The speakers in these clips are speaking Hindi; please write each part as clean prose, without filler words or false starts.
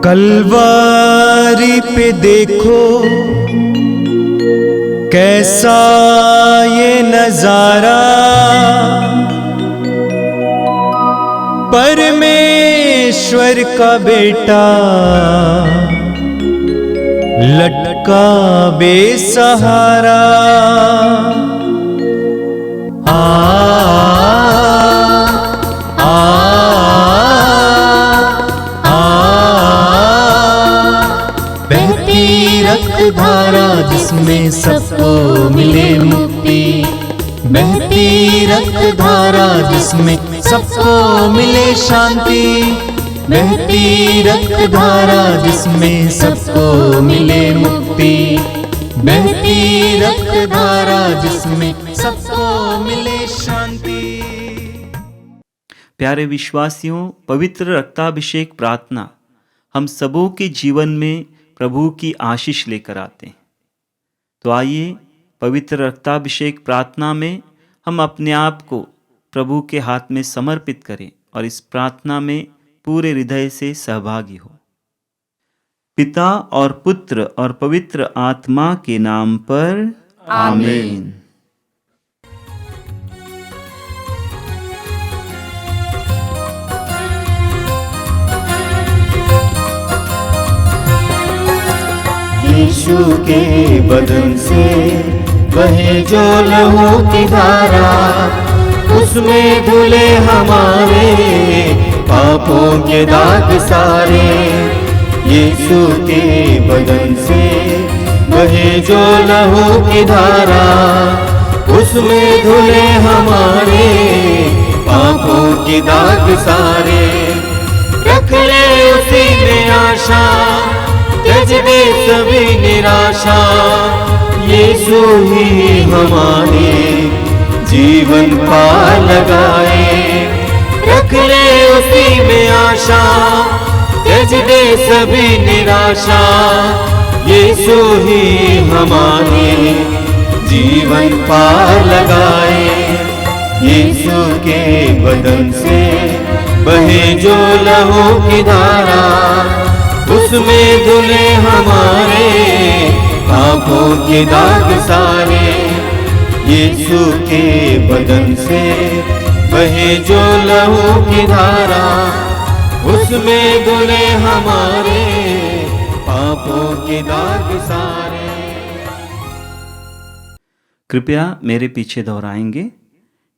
कलवारी पे देखो कैसा ये नजारा, परमेश्वर का बेटा लटका बेसहारा। रक्त धारा जिसमें सबको मिले मुक्ति, बहती रक्त धारा जिसमें सबको मिले शांति, बहती रक्त धारा जिसमें सबको मिले मुक्ति, बहती रक्त धारा जिसमें सबको मिले शांति। प्यारे विश्वासियों, पवित्र रक्ताभिषेक प्रार्थना हम सबों के जीवन में प्रभु की आशीष लेकर आते हैं। तो आइए पवित्र रक्ताभिषेक प्रार्थना में हम अपने आप को प्रभु के हाथ में समर्पित करें और इस प्रार्थना में पूरे हृदय से सहभागी हो। पिता और पुत्र और पवित्र आत्मा के नाम पर आमीन। यीशु के बदन से बहे जो लहू की धारा, उसमें धुले हमारे पापों के दाग सारे। यीशु के बदन से बहे जो लहू की धारा, उसमें धुले हमारे पापों के दाग सारे। रख ले उसी में आशा, त्यज दे सभी निराशा, यीशु ही हमारे जीवन पार लगाए। रख ले उसी में आशा, त्यज दे सभी निराशा, यीशु ही हमारे जीवन पार लगाए। यीशु के बदन से बहे जो लहू की धारा, उसमें धुले हमारे पापों के दाग सारे। यीशु के बदन से बहे जो लहू की धारा, उसमें धुले हमारे पापों के दाग सारे। कृपया मेरे पीछे दोहराएंगे।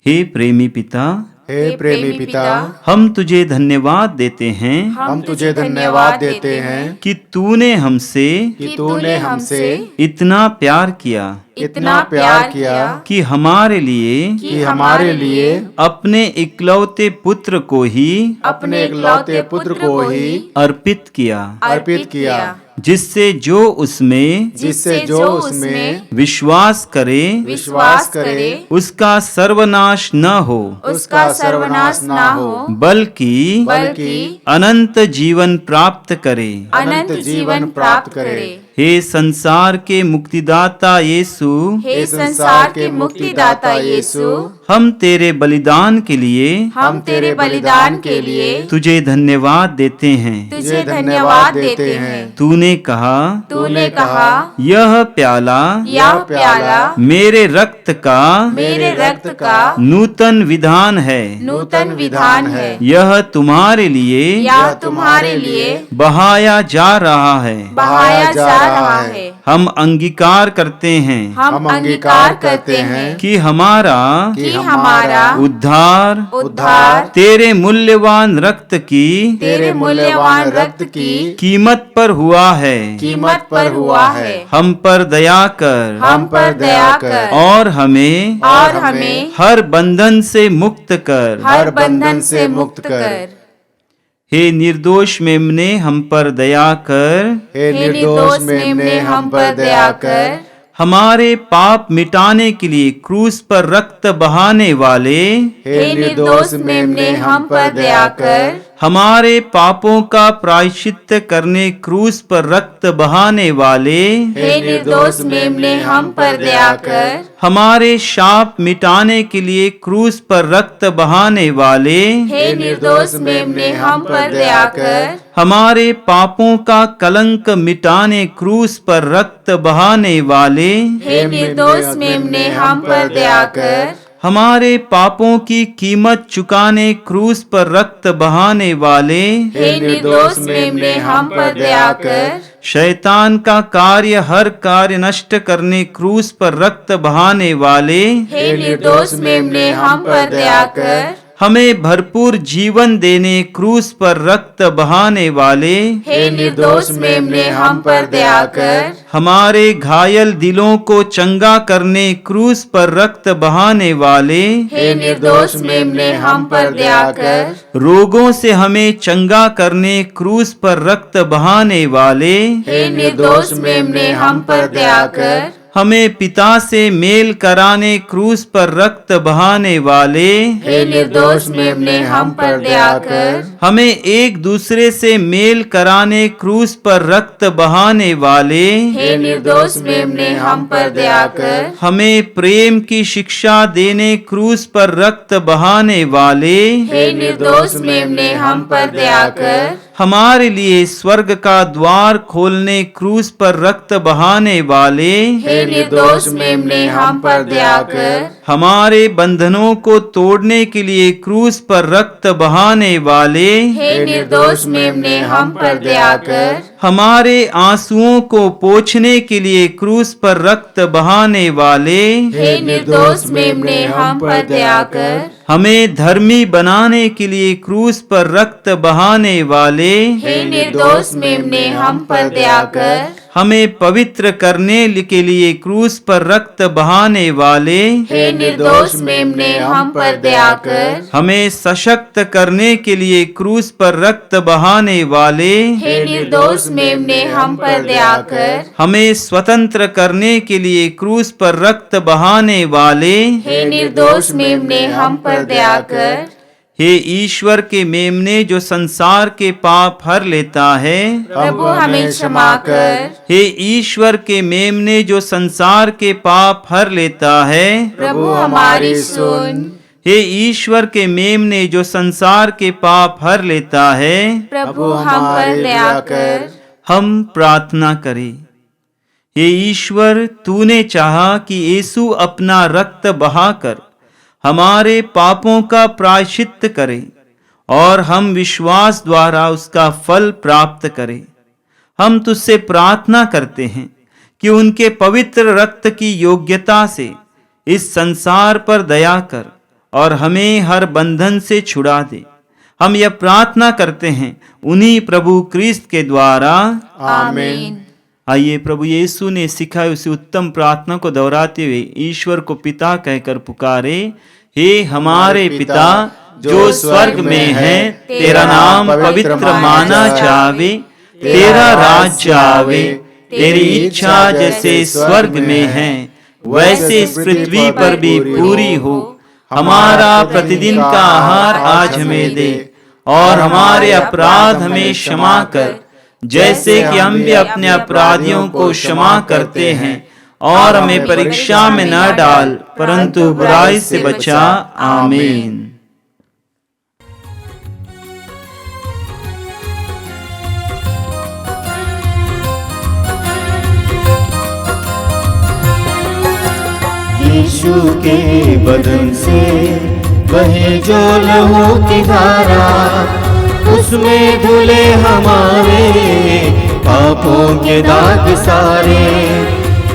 हे प्रेमी पिता, हे प्रेमी पिता, हम तुझे धन्यवाद देते हैं, हम तुझे धन्यवाद देते हैं कि तूने हमसे इतना प्यार किया, इतना प्यार किया कि हमारे लिए अपने इकलौते पुत्र को ही अर्पित किया, जिससे जो उसमें विश्वास करे उसका सर्वनाश न हो, बल्कि अनंत जीवन प्राप्त करे। हे संसार के मुक्तिदाता यीशु, हम तेरे बलिदान के लिए तुझे धन्यवाद देते हैं। तूने कहा यह प्याला मेरे रक्त का नूतन विधान है, यह तुम्हारे लिए बहाया जा रहा है। हम अंगीकार करते हैं कि हमारा उद्धार तेरे मूल्यवान रक्त की कीमत पर हुआ है। हम पर दया कर और हमें हर बंधन से मुक्त कर। हे निर्दोष मेमने हम पर दया कर, हमारे पाप मिटाने के लिए क्रूस पर रक्त बहाने वाले, हे निर्दोष मेमने हम पर दया कर, हमारे पापों का प्रायश्चित करने क्रूस पर रक्त बहाने वाले, हे निर्दोष मेमने हम पर दया कर। हमारे शाप मिटाने के लिए क्रूस पर रक्त बहाने वाले, हे निर्दोष मेमने हम पर दया कर। हमारे पापों का कलंक मिटाने क्रूस पर रक्त बहाने वाले, हे निर्दोष मेमने हम पर दया कर। हमारे पापों की कीमत चुकाने क्रूस पर रक्त बहाने वाले, हे निर्दोष मेमने हम पर दया कर। शैतान का कार्य हर कार्य नष्ट करने क्रूस पर रक्त बहाने वाले, हे निर्दोष मेमने हम पर दया कर। हमें भरपूर जीवन देने क्रूस पर रक्त बहाने वाले, हे निर्दोष मेमने हम पर दया कर। हमारे घायल दिलों को चंगा करने क्रूस पर रक्त बहाने वाले, हे निर्दोष मेमने हम पर दया कर। रोगों से हमें चंगा करने क्रूस पर रक्त बहाने वाले, हे निर्दोष मेमने हम पर दया कर। हमें पिता से मेल कराने क्रूस पर रक्त बहाने वाले, हे निर्दोष मेमने हम पर दया कर। हमें एक दूसरे से मेल कराने क्रूस पर रक्त बहाने वाले, हे निर्दोष मेमने हम पर दया कर। हमें प्रेम की शिक्षा देने क्रूस पर रक्त बहाने वाले, हे निर्दोष मेमने हम पर दया कर। हमारे लिए स्वर्ग का द्वार खोलने क्रूस पर रक्त बहाने वाले, हे निर्दोष मेमने हम पर दया कर। हमारे बंधनों को तोड़ने के लिए क्रूस पर रक्त बहाने वाले, हे निर्दोष मेमने हम पर दया कर। हमारे आंसुओं को पोंछने के लिए क्रूस पर रक्त बहाने वाले, हे निर्दोष मेमने हम पर दया कर। हमें धर्मी बनाने के लिए क्रूस पर रक्त बहाने वाले, हे निर्दोष मेमने हम पर दया कर। हमें पवित्र करने के लिए क्रूस पर रक्त बहाने वाले, हे निर्दोष मेमने हम पर दया कर। हमें सशक्त करने के लिए क्रूस पर रक्त बहाने वाले, हे निर्दोष मेमने हम पर दया कर। हमें स्वतंत्र करने के लिए क्रूस पर रक्त बहाने वाले, हे निर्दोष मेमने हम पर दया कर। हे ईश्वर के मेमने जो संसार के पाप हर लेता है, प्रभु हमें क्षमा कर। हे ईश्वर के मेमने जो संसार के पाप हर लेता है, प्रभु हमारी सुन। हे ईश्वर के मेमने जो संसार के पाप हर लेता है, प्रभु हम पर दया कर। हम प्रार्थना करें। हे ईश्वर, तूने चाहा कि यीशु अपना रक्त बहाकर हमारे पापों का प्रायश्चित करे और हम विश्वास द्वारा उसका फल प्राप्त करें। हम तुझसे प्रार्थना करते हैं कि उनके पवित्र रक्त की योग्यता से इस संसार पर दया कर और हमें हर बंधन से छुड़ा दे। हम यह प्रार्थना करते हैं उन्हीं प्रभु क्रिस्त के द्वारा, आमीन। आइए प्रभु यीशु ने सिखाई उसी उत्तम प्रार्थना को दोहराते हुए ईश्वर को पिता कहकर पुकारे। हे हमारे पिता जो स्वर्ग में है, तेरा नाम पवित्र माना जावे, तेरा राज्य आवे, तेरी इच्छा जैसे स्वर्ग में है वैसे इस पृथ्वी पर भी पूरी हो। हमारा प्रतिदिन का आहार आज हमें दे और हमारे अपराध हमें क्षमा कर, जैसे कि हम भी अपने अपराधियों को क्षमा करते हैं, और हमें परीक्षा में न डाल परंतु बुराई से बचा। आमीन। यीशु के बदन से बहे जो लहू की धारा, उसमें धुले हमारे पापों के दाग सारे।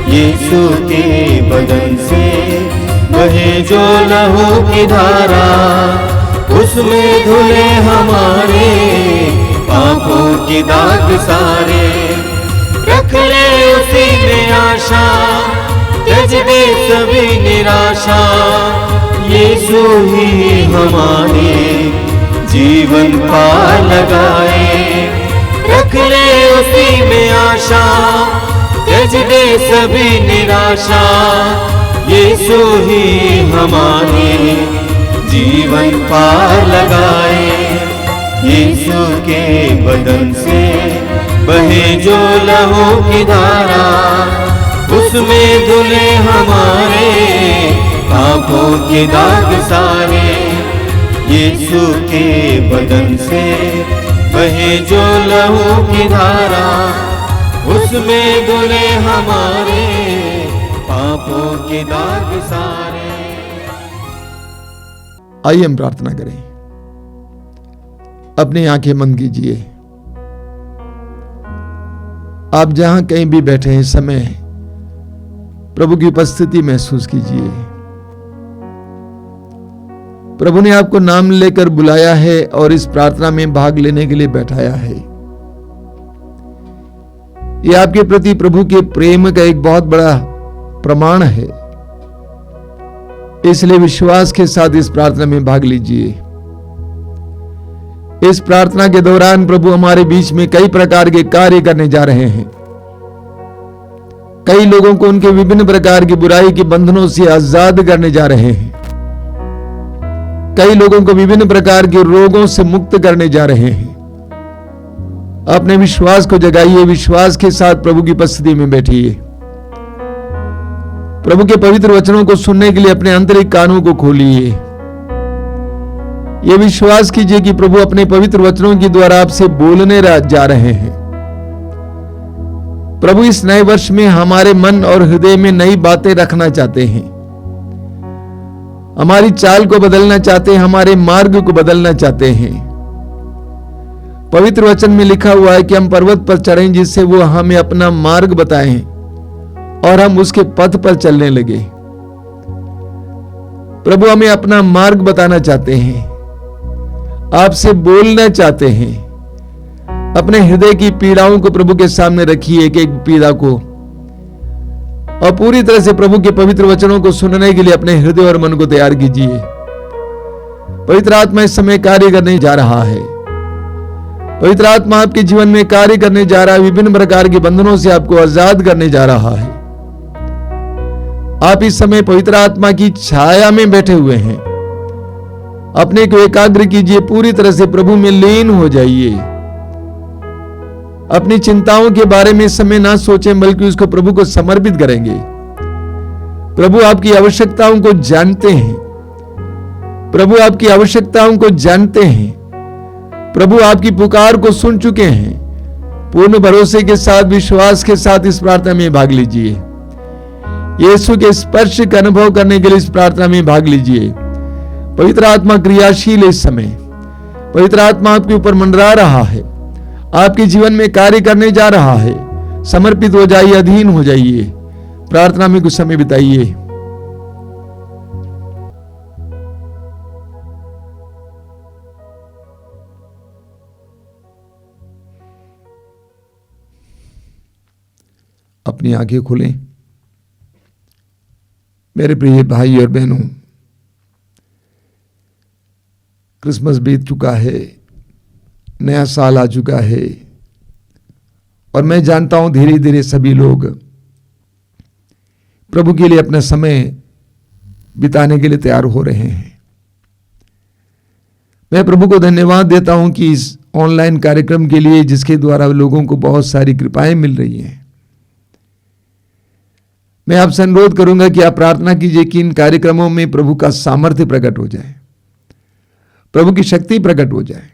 यीशु के बदन से बहे जो लहू की धारा, उसमें धुले हमारे पापों के दाग सारे। रख ले उसी में आशा, त्यज दे सभी निराशा। यीशु ही हमारे जीवन पार लगाए। रख ले उसी में आशा, त्यज दे सभी निराशा। यीशु ही हमारे जीवन पार लगाए। यीशु के बदन से बहे जो लहू की धारा, उसमें धुले हमारे पापों के दाग सारे। यीशु के बदन से बहे जो लहू की धारा, उसमें धुले हमारे पापों के दाग सारे। आइए हम प्रार्थना करें। अपनी आंखें बंद कीजिए। आप जहां कहीं भी बैठे हैं, समय प्रभु की उपस्थिति महसूस कीजिए। प्रभु ने आपको नाम लेकर बुलाया है और इस प्रार्थना में भाग लेने के लिए बैठाया है। यह आपके प्रति प्रभु के प्रेम का एक बहुत बड़ा प्रमाण है। इसलिए विश्वास के साथ इस प्रार्थना में भाग लीजिए। इस प्रार्थना के दौरान प्रभु हमारे बीच में कई प्रकार के कार्य करने जा रहे हैं। कई लोगों को उनके विभिन्न प्रकार की बुराई के बंधनों से आजाद करने जा रहे हैं। कई लोगों को विभिन्न प्रकार के रोगों से मुक्त करने जा रहे हैं। अपने विश्वास को जगाइए। विश्वास के साथ प्रभु की उपस्थिति में बैठिए। प्रभु के पवित्र वचनों को सुनने के लिए अपने आंतरिक कानों को खोलिए। यह विश्वास कीजिए कि प्रभु अपने पवित्र वचनों के द्वारा आपसे बोलने जा रहे हैं। प्रभु इस नए वर्ष में हमारे मन और हृदय में नई बातें रखना चाहते हैं। हमारी चाल को बदलना चाहते हैं, हमारे मार्ग को बदलना चाहते हैं। पवित्र वचन में लिखा हुआ है कि हम पर्वत पर चढ़ें जिससे वो हमें अपना मार्ग बताएं और हम उसके पथ पर चलने लगे। प्रभु हमें अपना मार्ग बताना चाहते हैं, आपसे बोलना चाहते हैं। अपने हृदय की पीड़ाओं को प्रभु के सामने रखिए, एक एक पीड़ा को, और पूरी तरह से प्रभु के पवित्र वचनों को सुनने के लिए अपने हृदय और मन को तैयार कीजिए। पवित्र आत्मा इस समय कार्य करने जा रहा है। पवित्र आत्मा आपके जीवन में कार्य करने जा रहा है। विभिन्न प्रकार के बंधनों से आपको आजाद करने जा रहा है। आप इस समय पवित्र आत्मा की छाया में बैठे हुए हैं। अपने को एकाग्र कीजिए, पूरी तरह से प्रभु में लीन हो जाइए। अपनी चिंताओं के बारे में इस समय ना सोचें, बल्कि उसको प्रभु को समर्पित करेंगे। प्रभु आपकी आवश्यकताओं को जानते हैं। प्रभु आपकी आवश्यकताओं को जानते हैं। प्रभु आपकी पुकार को सुन चुके हैं। पूर्ण भरोसे के साथ, विश्वास के साथ इस प्रार्थना में भाग लीजिए। यीशु के स्पर्श का अनुभव करने के लिए इस प्रार्थना में भाग लीजिए। पवित्र आत्मा क्रियाशील है इस समय। पवित्र आत्मा आपके ऊपर मंडरा रहा है, आपके जीवन में कार्य करने जा रहा है। समर्पित हो जाइए, अधीन हो जाइए। प्रार्थना में कुछ समय बिताइए। अपनी आंखें खोलें। मेरे प्रिय भाई और बहनों, क्रिसमस बीत चुका है, नया साल आ चुका है, और मैं जानता हूं धीरे धीरे सभी लोग प्रभु के लिए अपना समय बिताने के लिए तैयार हो रहे हैं। मैं प्रभु को धन्यवाद देता हूं कि इस ऑनलाइन कार्यक्रम के लिए, जिसके द्वारा लोगों को बहुत सारी कृपाएं मिल रही हैं। मैं आपसे अनुरोध करूंगा कि आप प्रार्थना कीजिए कि इन कार्यक्रमों में प्रभु का सामर्थ्य प्रकट हो जाए, प्रभु की शक्ति प्रकट हो जाए।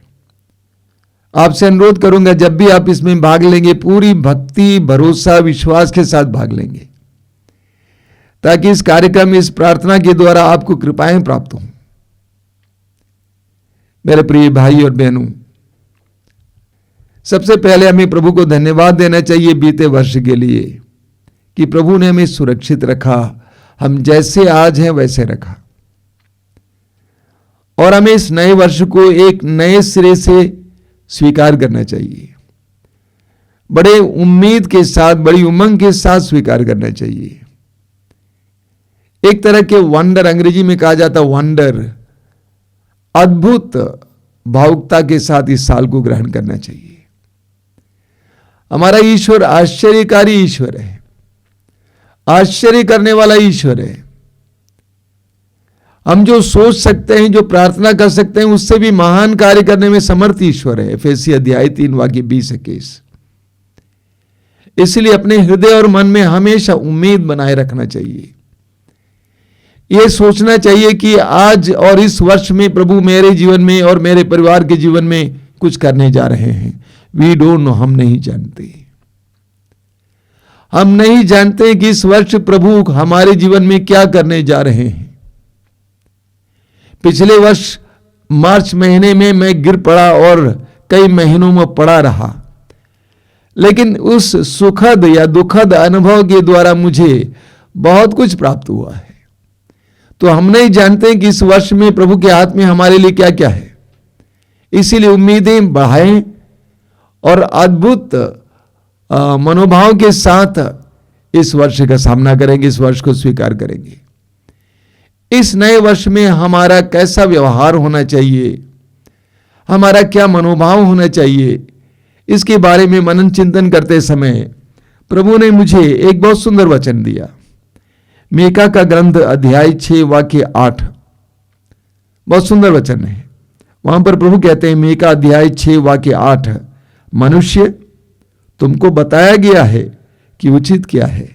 आपसे अनुरोध करूंगा, जब भी आप इसमें भाग लेंगे, पूरी भक्ति, भरोसा, विश्वास के साथ भाग लेंगे, ताकि इस कार्यक्रम, इस प्रार्थना के द्वारा आपको कृपाएं प्राप्त हों। मेरे प्रिय भाई और बहनों, सबसे पहले हमें प्रभु को धन्यवाद देना चाहिए बीते वर्ष के लिए कि प्रभु ने हमें सुरक्षित रखा, हम जैसे आज हैं वैसे रखा, और हमें इस नए वर्ष को एक नए सिरे से स्वीकार करना चाहिए। बड़े उम्मीद के साथ, बड़ी उमंग के साथ स्वीकार करना चाहिए। एक तरह के वंडर, अंग्रेजी में कहा जाता वंडर, अद्भुत भावुकता के साथ इस साल को ग्रहण करना चाहिए। हमारा ईश्वर आश्चर्यकारी ईश्वर है, आश्चर्य करने वाला ईश्वर है। हम जो सोच सकते हैं, जो प्रार्थना कर सकते हैं, उससे भी महान कार्य करने में समर्थ ईश्वर है। एफेसी अध्याय 3 वाक्य 20-21। इसलिए अपने हृदय और मन में हमेशा उम्मीद बनाए रखना चाहिए। यह सोचना चाहिए कि आज और इस वर्ष में प्रभु मेरे जीवन में और मेरे परिवार के जीवन में कुछ करने जा रहे हैं। वी डोंट नो, हम नहीं जानते। हम नहीं जानते कि इस वर्ष प्रभु हमारे जीवन में क्या करने जा रहे हैं। पिछले वर्ष मार्च महीने में मैं गिर पड़ा और कई महीनों में पड़ा रहा, लेकिन उस सुखद या दुखद अनुभव के द्वारा मुझे बहुत कुछ प्राप्त हुआ है। तो हम नहीं जानते कि इस वर्ष में प्रभु के हाथ में हमारे लिए क्या क्या है। इसीलिए उम्मीदें बढ़ाएं और अद्भुत मनोभाव के साथ इस वर्ष का सामना करेंगे, इस वर्ष को स्वीकार करेंगे। इस नए वर्ष में हमारा कैसा व्यवहार होना चाहिए, हमारा क्या मनोभाव होना चाहिए, इसके बारे में मनन चिंतन करते समय प्रभु ने मुझे एक बहुत सुंदर वचन दिया। मीका का ग्रंथ अध्याय 6 वाक्य 8, बहुत सुंदर वचन है। वहां पर प्रभु कहते हैं, मीका अध्याय 6 वाक्य 8, मनुष्य तुमको बताया गया है कि उचित क्या है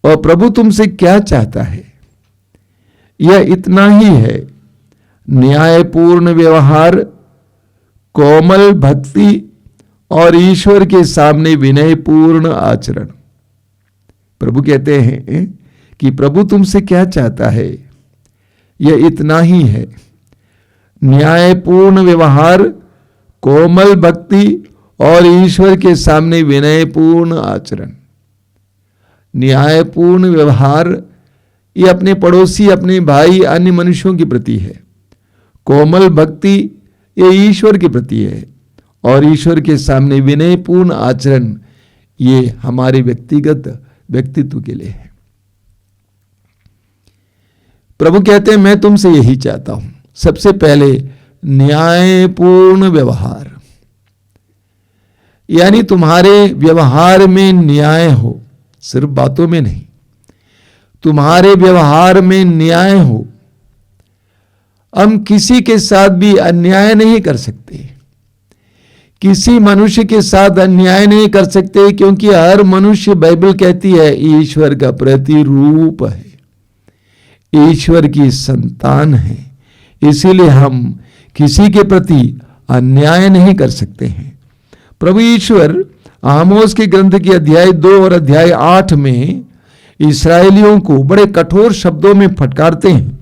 और प्रभु तुमसे क्या चाहता है। यह इतना ही है, न्यायपूर्ण व्यवहार, कोमल भक्ति और ईश्वर के सामने विनयपूर्ण आचरण। प्रभु कहते हैं कि प्रभु तुमसे क्या चाहता है। यह इतना ही है, न्यायपूर्ण व्यवहार, कोमल भक्ति और ईश्वर के सामने विनयपूर्ण आचरण। न्यायपूर्ण व्यवहार ये अपने पड़ोसी, अपने भाई, अन्य मनुष्यों के प्रति है। कोमल भक्ति ये ईश्वर के प्रति है और ईश्वर के सामने विनयपूर्ण आचरण ये हमारे व्यक्तिगत व्यक्तित्व के लिए है। प्रभु कहते हैं, मैं तुमसे यही चाहता हूं। सबसे पहले न्यायपूर्ण व्यवहार, यानी तुम्हारे व्यवहार में न्याय हो, सिर्फ बातों में नहीं, तुम्हारे व्यवहार में न्याय हो। हम किसी के साथ भी अन्याय नहीं कर सकते, किसी मनुष्य के साथ अन्याय नहीं कर सकते, क्योंकि हर मनुष्य, बाइबल कहती है, ईश्वर का प्रतिरूप है, ईश्वर की संतान है। इसीलिए हम किसी के प्रति अन्याय नहीं कर सकते हैं। प्रभु ईश्वर आमोस के ग्रंथ के अध्याय 2 और अध्याय 8 में इस्राएलियों को बड़े कठोर शब्दों में फटकारते हैं।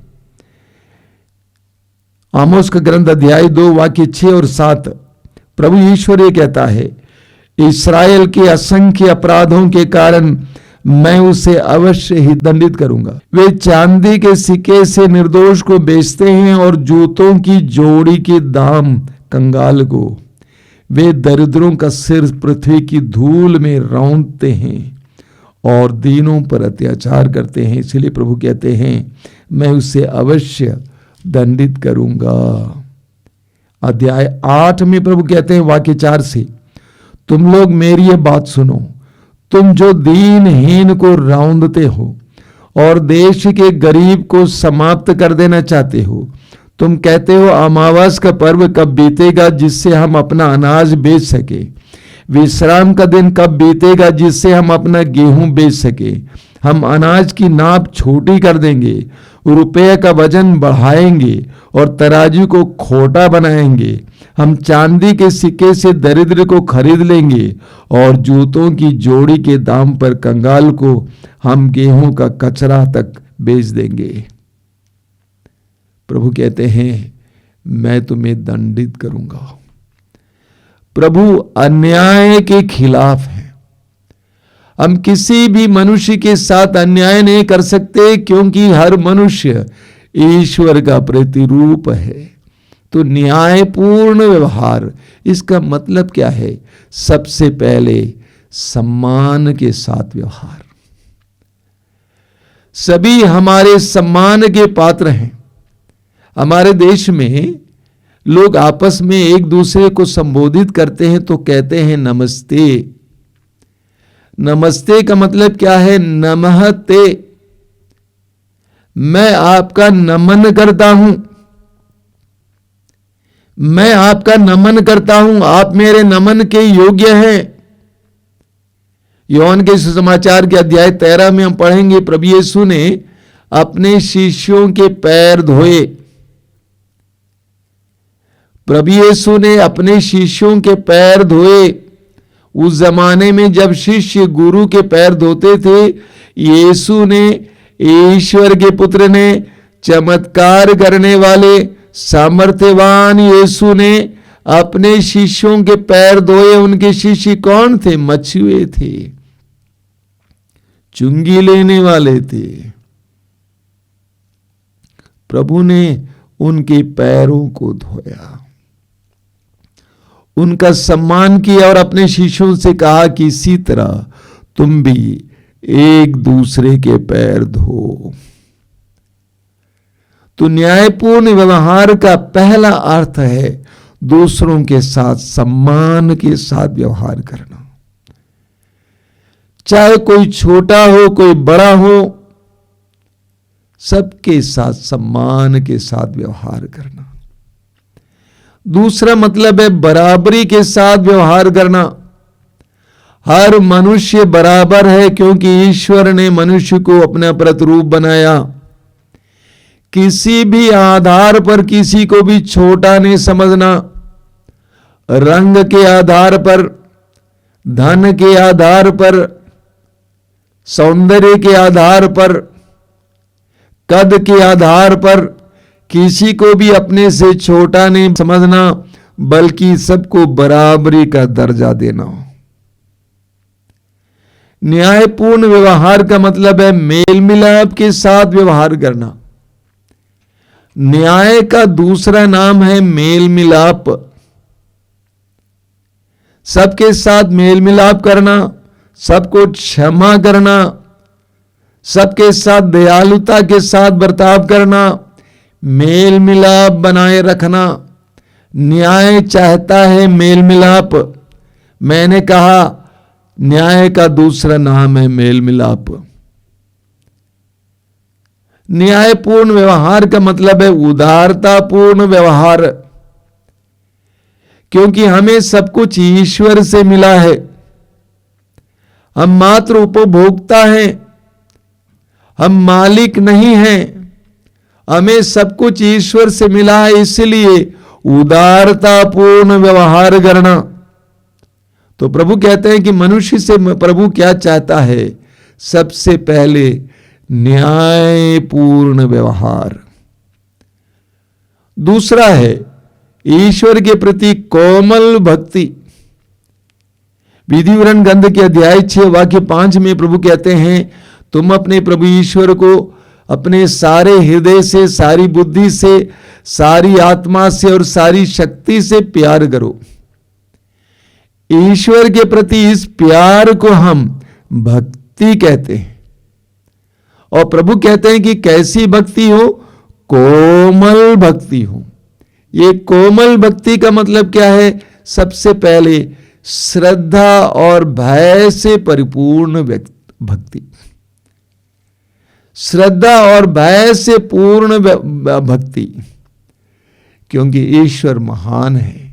आमोस का ग्रंथ अध्याय 2 वाक्य 6 और 7, प्रभु ईश्वर ये कहता है, इस्राएल के असंख्य अपराधों के कारण मैं उसे अवश्य ही दंडित करूंगा। वे चांदी के सिक्के से निर्दोष को बेचते हैं और जूतों की जोड़ी के दाम कंगाल को। वे दरिद्रों का सिर पृथ्वी की धूल में रौंदते हैं और दीनों पर अत्याचार करते हैं। इसलिए प्रभु कहते हैं, मैं उसे अवश्य दंडित करूंगा। अध्याय 8 में प्रभु कहते हैं वाक्य 4 से, तुम लोग मेरी यह बात सुनो, तुम जो दीनहीन को रौंदते हो और देश के गरीब को समाप्त कर देना चाहते हो। तुम कहते हो, अमावस का पर्व कब बीतेगा जिससे हम अपना अनाज बेच सके, विश्राम का दिन कब बीतेगा जिससे हम अपना गेहूं बेच सके। हम अनाज की नाप छोटी कर देंगे, रुपये का वजन बढ़ाएंगे और तराजू को खोटा बनाएंगे। हम चांदी के सिक्के से दरिद्र को खरीद लेंगे और जूतों की जोड़ी के दाम पर कंगाल को हम गेहूं का कचरा तक बेच देंगे। प्रभु कहते हैं, मैं तुम्हें दंडित करूंगा। प्रभु अन्याय के खिलाफ है। हम किसी भी मनुष्य के साथ अन्याय नहीं कर सकते, क्योंकि हर मनुष्य ईश्वर का प्रतिरूप है। तो न्यायपूर्ण व्यवहार, इसका मतलब क्या है? सबसे पहले सम्मान के साथ व्यवहार। सभी हमारे सम्मान के पात्र हैं। हमारे देश में लोग आपस में एक दूसरे को संबोधित करते हैं तो कहते हैं नमस्ते। नमस्ते का मतलब क्या है? नमस्ते। मैं आपका नमन करता हूं, मैं आपका नमन करता हूं, आप मेरे नमन के योग्य हैं। योहान के सुसमाचार के अध्याय 13 में हम पढ़ेंगे, प्रभु यीशु ने अपने शिष्यों के पैर धोए। प्रभु यीशु ने अपने शिष्यों के पैर धोए। उस जमाने में जब शिष्य गुरु के पैर धोते थे, यीशु ने, ईश्वर के पुत्र ने, चमत्कार करने वाले सामर्थ्यवान यीशु ने अपने शिष्यों के पैर धोए। उनके शिष्य कौन थे? मछुए थे, चुंगी लेने वाले थे। प्रभु ने उनके पैरों को धोया, उनका सम्मान किया और अपने शिष्यों से कहा कि इसी तरह तुम भी एक दूसरे के पैर धो। तो न्यायपूर्ण व्यवहार का पहला अर्थ है दूसरों के साथ सम्मान के साथ व्यवहार करना। चाहे कोई छोटा हो, कोई बड़ा हो, सबके साथ सम्मान के साथ व्यवहार करना। दूसरा मतलब है बराबरी के साथ व्यवहार करना। हर मनुष्य बराबर है क्योंकि ईश्वर ने मनुष्य को अपना प्रतिरूप बनाया। किसी भी आधार पर किसी को भी छोटा नहीं समझना। रंग के आधार पर, धन के आधार पर, सौंदर्य के आधार पर, कद के आधार पर किसी को भी अपने से छोटा नहीं समझना, बल्कि सबको बराबरी का दर्जा देना। न्यायपूर्ण व्यवहार का मतलब है मेल मिलाप के साथ व्यवहार करना। न्याय का दूसरा नाम है मेल मिलाप। सबके साथ मेल मिलाप करना, सबको क्षमा करना, सबके साथ दयालुता के साथ बर्ताव करना, मेल मिलाप बनाए रखना। न्याय चाहता है मेल मिलाप। मैंने कहा न्याय का दूसरा नाम है मेल मिलाप। न्यायपूर्ण व्यवहार का मतलब है उदारतापूर्ण व्यवहार, क्योंकि हमें सब कुछ ईश्वर से मिला है। हम मात्र उपभोक्ता हैं, हम मालिक नहीं हैं। हमें सब कुछ ईश्वर से मिला है, इसलिए उदारतापूर्ण व्यवहार करना। तो प्रभु कहते हैं कि मनुष्य से प्रभु क्या चाहता है? सबसे पहले न्यायपूर्ण व्यवहार। दूसरा है ईश्वर के प्रति कोमल भक्ति। विधि विवरण ग्रंथ के अध्याय 6 वाक्य 5 में प्रभु कहते हैं, तुम अपने प्रभु ईश्वर को अपने सारे हृदय से, सारी बुद्धि से, सारी आत्मा से और सारी शक्ति से प्यार करो। ईश्वर के प्रति इस प्यार को हम भक्ति कहते हैं। और प्रभु कहते हैं कि कैसी भक्ति हो? कोमल भक्ति हो। ये कोमल भक्ति का मतलब क्या है? सबसे पहले श्रद्धा और भय से परिपूर्ण भक्ति। श्रद्धा और भय से पूर्ण भक्ति, क्योंकि ईश्वर महान है।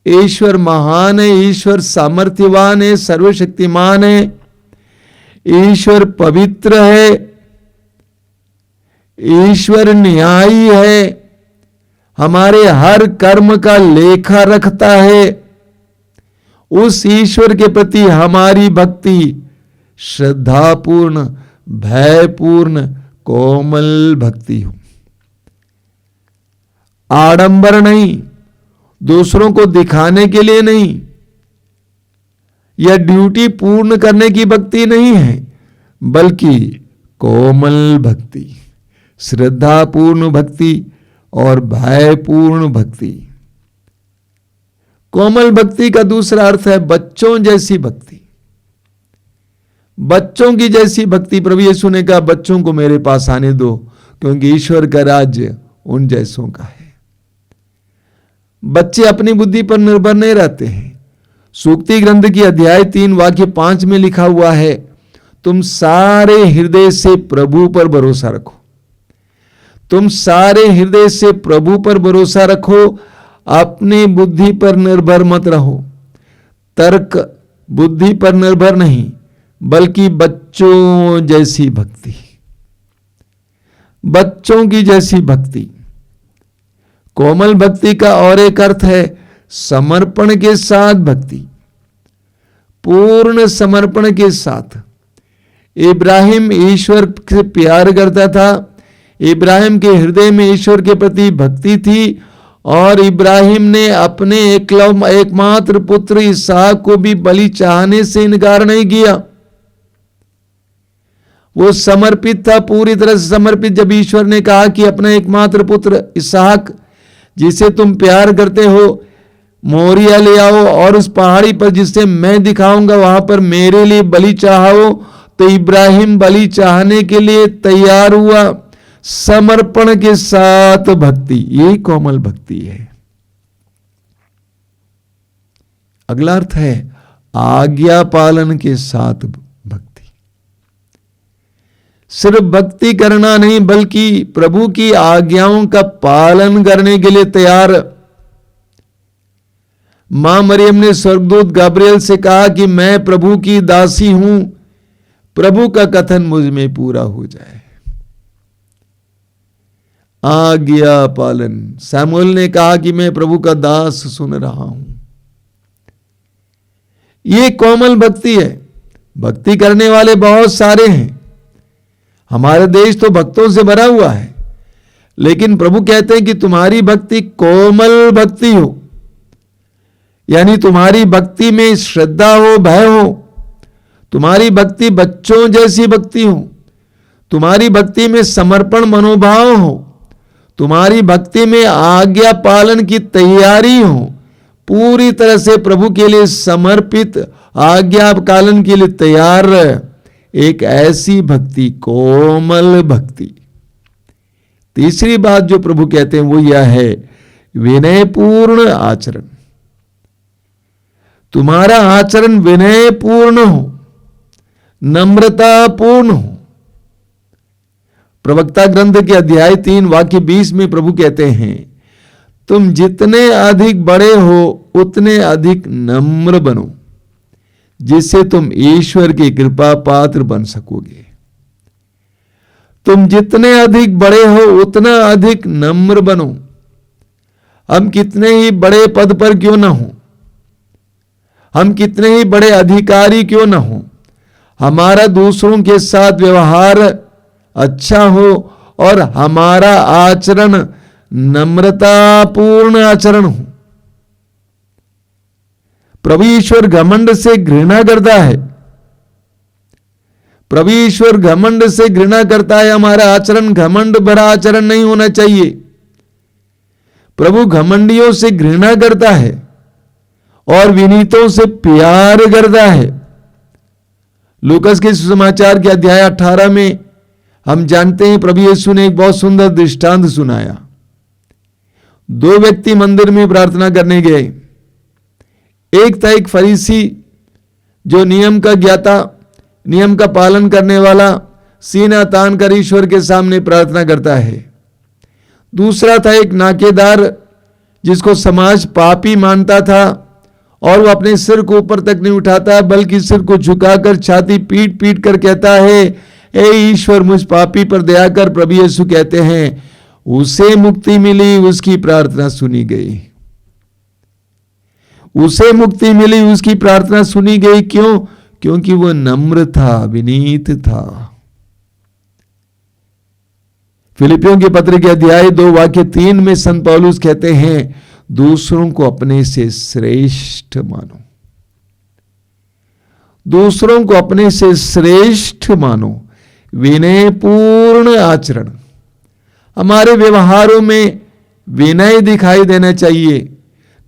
ईश्वर महान है, ईश्वर सामर्थ्यवान है, सर्वशक्तिमान है, ईश्वर पवित्र है, ईश्वर न्यायी है, हमारे हर कर्म का लेखा रखता है। उस ईश्वर के प्रति हमारी भक्ति श्रद्धापूर्ण, भयपूर्ण, कोमल भक्ति हो। आडंबर नहीं, दूसरों को दिखाने के लिए नहीं, यह ड्यूटी पूर्ण करने की भक्ति नहीं है, बल्कि कोमल भक्ति, श्रद्धापूर्ण भक्ति और भयपूर्ण भक्ति। कोमल भक्ति का दूसरा अर्थ है बच्चों जैसी भक्ति। बच्चों की जैसी भक्ति। प्रभु यीशु ने कहा, बच्चों को मेरे पास आने दो, क्योंकि ईश्वर का राज्य उन जैसों का है। बच्चे अपनी बुद्धि पर निर्भर नहीं रहते हैं। सूक्ति ग्रंथ की अध्याय 3 वाक्य 5 में लिखा हुआ है, तुम सारे हृदय से प्रभु पर भरोसा रखो। तुम सारे हृदय से प्रभु पर भरोसा रखो, अपनी बुद्धि पर निर्भर मत रहो। तर्क बुद्धि पर निर्भर नहीं, बल्कि बच्चों जैसी भक्ति, बच्चों की जैसी भक्ति। कोमल भक्ति का और एक अर्थ है समर्पण के साथ भक्ति, पूर्ण समर्पण के साथ। इब्राहिम ईश्वर से प्यार करता था, इब्राहिम के हृदय में ईश्वर के प्रति भक्ति थी, और इब्राहिम ने अपने एकमात्र पुत्र इसहाक को भी बलि चाहने से इनकार नहीं किया। वो समर्पित था, पूरी तरह से समर्पित। जब ईश्वर ने कहा कि अपना एकमात्र पुत्र इसहाक जिसे तुम प्यार करते हो मोरिया ले आओ, और उस पहाड़ी पर जिसे मैं दिखाऊंगा वहां पर मेरे लिए बलि चाहो, तो इब्राहिम बलि चाहने के लिए तैयार हुआ। समर्पण के साथ भक्ति, यही कोमल भक्ति है। अगला अर्थ है आज्ञा पालन के साथ भक्ति। सिर्फ भक्ति करना नहीं, बल्कि प्रभु की आज्ञाओं का पालन करने के लिए तैयार। मां मरियम ने स्वर्गदूत गब्रिएल से कहा कि मैं प्रभु की दासी हूं, प्रभु का कथन मुझ में पूरा हो जाए। आज्ञा पालन। सैमुअल ने कहा कि मैं प्रभु का दास सुन रहा हूं। ये कोमल भक्ति है। भक्ति करने वाले बहुत सारे हैं, हमारा देश तो भक्तों से भरा हुआ है, लेकिन प्रभु कहते हैं कि तुम्हारी भक्ति कोमल भक्ति हो, यानी तुम्हारी भक्ति में श्रद्धा हो, भय हो, तुम्हारी भक्ति बच्चों जैसी भक्ति हो, तुम्हारी भक्ति में समर्पण मनोभाव हो, तुम्हारी भक्ति में आज्ञा पालन की तैयारी हो, पूरी तरह से प्रभु के लिए समर्पित, आज्ञा पालन के लिए तैयार। एक ऐसी भक्ति, कोमल भक्ति। तीसरी बात जो प्रभु कहते हैं वो यह है विनयपूर्ण आचरण। तुम्हारा आचरण विनयपूर्ण हो, नम्रतापूर्ण हो। प्रवक्ता ग्रंथ के अध्याय 3 वाक्य 20 में प्रभु कहते हैं तुम जितने अधिक बड़े हो उतने अधिक नम्र बनो, जिससे तुम ईश्वर की कृपा पात्र बन सकोगे। तुम जितने अधिक बड़े हो उतना अधिक नम्र बनो। हम कितने ही बड़े पद पर क्यों ना हो, हम कितने ही बड़े अधिकारी क्यों ना हो, हमारा दूसरों के साथ व्यवहार अच्छा हो और हमारा आचरण नम्रतापूर्ण आचरण हो। प्रभु ईश्वर घमंड से घृणा करता है, प्रभु ईश्वर घमंड से घृणा करता है। हमारा आचरण घमंड भरा आचरण नहीं होना चाहिए। प्रभु घमंडियों से घृणा करता है और विनीतों से प्यार करता है। लूकास के सुसमाचार के अध्याय 18 में हम जानते हैं प्रभु यीशु ने एक बहुत सुंदर दृष्टांत सुनाया। 2 व्यक्ति मंदिर में प्रार्थना करने गए। एक था एक फरीसी जो नियम का ज्ञाता, नियम का पालन करने वाला, सीना तान कर ईश्वर के सामने प्रार्थना करता है। दूसरा था एक नाकेदार जिसको समाज पापी मानता था और वो अपने सिर को ऊपर तक नहीं उठाता बल्कि सिर को झुकाकर छाती पीट पीट कर कहता है, ए ईश्वर मुझ पापी पर दया कर। प्रभु यीशु कहते हैं उसे मुक्ति मिली, उसकी प्रार्थना सुनी गई। उसे मुक्ति मिली, उसकी प्रार्थना सुनी गई। क्यों? क्योंकि वो नम्र था, विनीत था। फिलिपियों के पत्र के अध्याय 2 वाक्य 3 में संत पौलुस कहते हैं दूसरों को अपने से श्रेष्ठ मानो। दूसरों को अपने से श्रेष्ठ मानो। विनयपूर्ण आचरण। हमारे व्यवहारों में विनय दिखाई देना चाहिए,